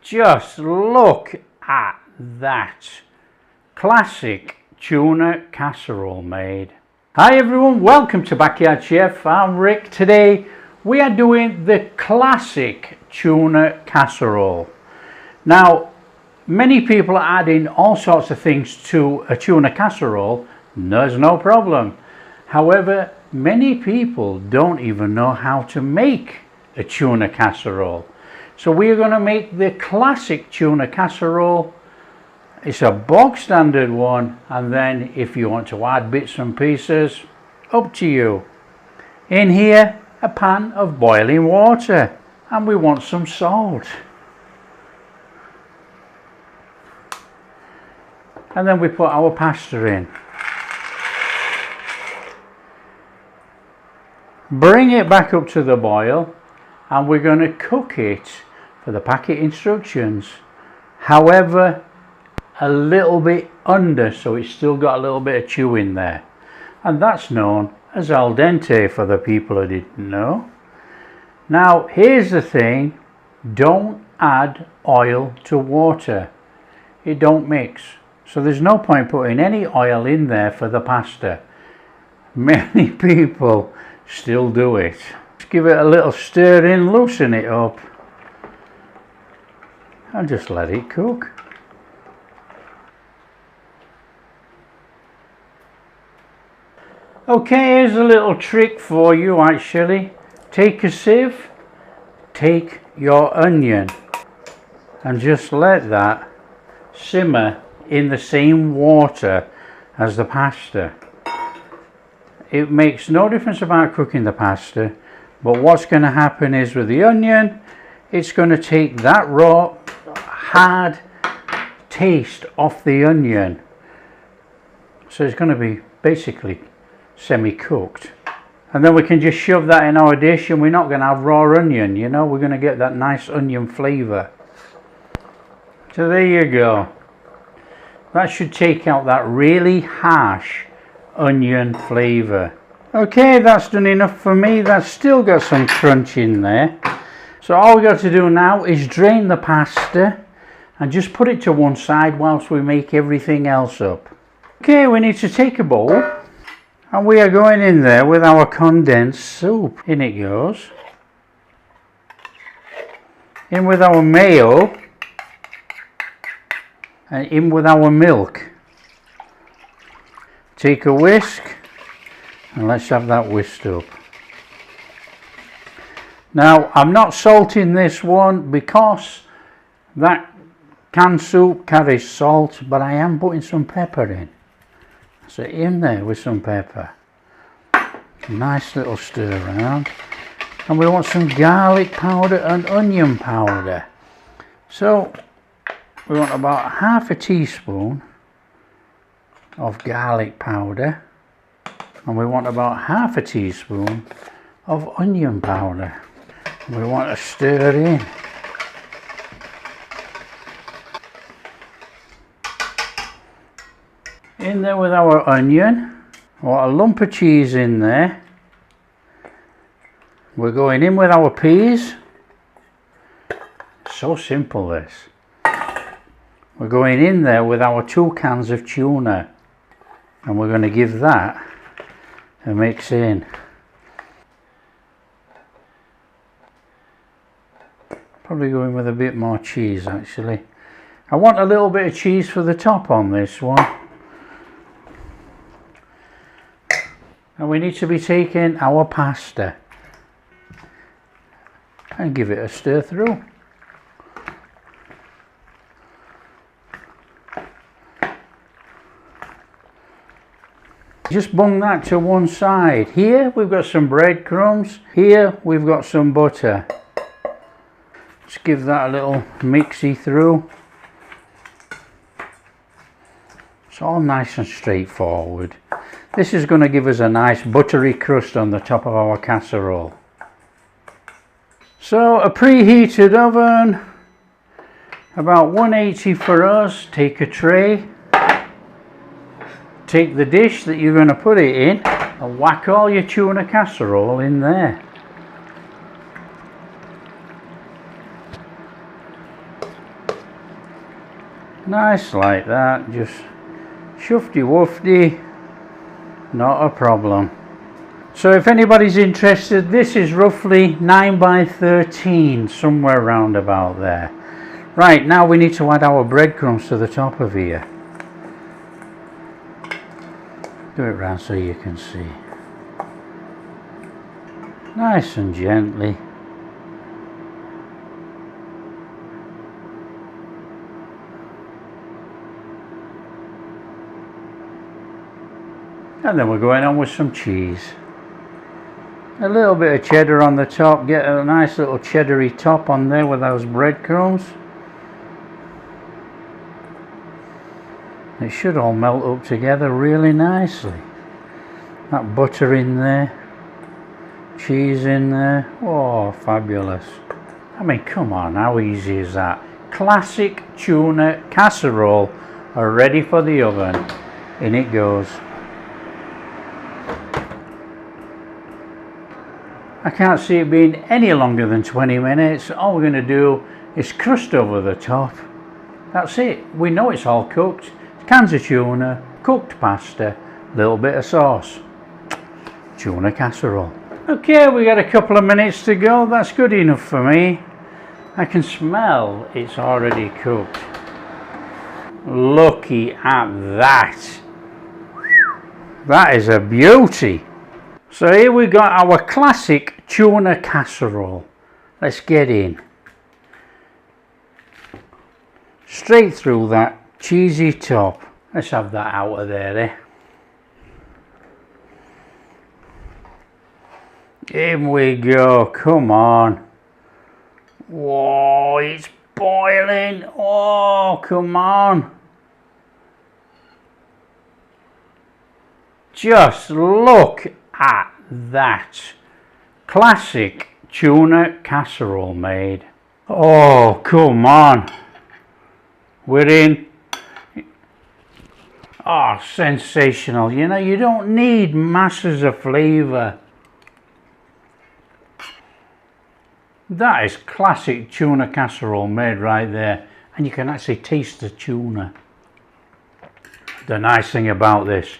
Just look at that classic tuna casserole made. Hi everyone, welcome to Backyard Chef. I'm Rick. Today we are doing the classic tuna casserole. Now, many people are adding all sorts of things to a tuna casserole. There's no problem. However, many people don't even know how to make a tuna casserole. So we're going to make the classic tuna casserole. It's a bog standard one, and then if you want to add bits and pieces, up to you. In here, a pan of boiling water, and we want some salt. And then we put our pasta in. Bring it back up to the boil, and we're going to cook it for the packet instructions. However, a little bit under, so it's still got a little bit of chew in there. And that's known as al dente for the people who didn't know. Now, here's the thing. Don't add oil to water. It don't mix. So there's no point putting any oil in there for the pasta. Many people still do it. Just give it a little stir in, loosen it up, and just let it cook. Okay, here's a little trick for you actually. Take a sieve, take your onion, and just let that simmer in the same water as the pasta. It makes no difference about cooking the pasta, but what's going to happen is with the onion, it's going to take that raw, hard taste off the onion. So it's going to be basically semi-cooked. And then we can just shove that in our dish, and we're not going to have raw onion, you know, we're going to get that nice onion flavour. So there you go. That should take out that really harsh onion flavour. Okay, that's done enough for me. That's still got some crunch in there. So all we got to do now is drain the pasta and just put it to one side whilst we make everything else up. Okay, we need to take a bowl, and we are going in there with our condensed soup. In it goes. In with our mayo, and in with our milk. Take a whisk, and let's have that whisked up. Now, I'm not salting this one because that canned soup carries salt, but I am putting some pepper in. So in there with some pepper. Nice little stir around. And we want some garlic powder and onion powder. So we want about half a teaspoon of garlic powder, and we want about half a teaspoon of onion powder. And we want to stir in. In there with our onion. I want a lump of cheese in there. We're going in with our peas. So simple this. We're going in there with our 2 cans of tuna, and we're going to give that a mix in. Probably going with a bit more cheese actually. I want a little bit of cheese for the top on this one. And we need to be taking our pasta and give it a stir through. Just bung that to one side. Here we've got some breadcrumbs. Here we've got some butter. Just give that a little mixy through. It's all nice and straightforward. This is going to give us a nice buttery crust on the top of our casserole. So a preheated oven, about 180 for us. Take a tray. Take the dish that you're going to put it in and whack all your tuna casserole in there. Nice like that, just shufty woofty, not a problem. So if anybody's interested, this is roughly 9 by 13, somewhere around about there. Right, now we need to add our breadcrumbs to the top of here. Do it round so you can see. Nice and gently. And then we're going on with some cheese. A little bit of cheddar on the top, get a nice little cheddary top on there with those breadcrumbs. It should all melt up together really nicely. That butter in there, cheese in there, oh fabulous. I mean, come on, how easy is that? Classic tuna casserole are ready for the oven. In it goes. I can't see it being any longer than 20 minutes. All we're going to do is crust over the top. That's it. We know it's all cooked. Cans of tuna, cooked pasta, little bit of sauce. Tuna casserole. Okay, we got a couple of minutes to go. That's good enough for me. I can smell it's already cooked. Looky at that. That is a beauty. So here we got our classic tuna casserole. Let's get in. Straight through that cheesy top. Let's have that out of there, eh? In we go, come on. Whoa, it's boiling. Oh, come on. Just look at that. Classic tuna casserole made. Oh, come on. We're in. Oh, sensational. You know, you don't need masses of flavour. That is classic tuna casserole made right there. And you can actually taste the tuna. The nice thing about this,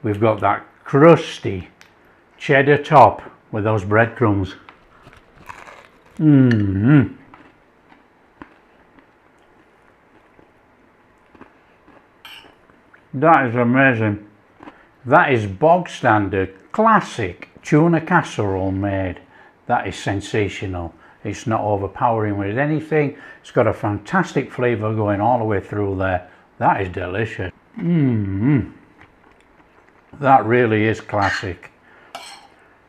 we've got that crusty cheddar top with those breadcrumbs. That is amazing. That is bog standard, classic tuna casserole made. That is sensational. It's not overpowering with anything. It's got a fantastic flavour going all the way through there. That is delicious. That really is classic.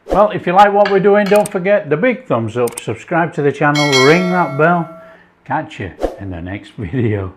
Well, if you like what we're doing, don't forget the big thumbs up, subscribe to the channel, ring that bell. Catch you in the next video.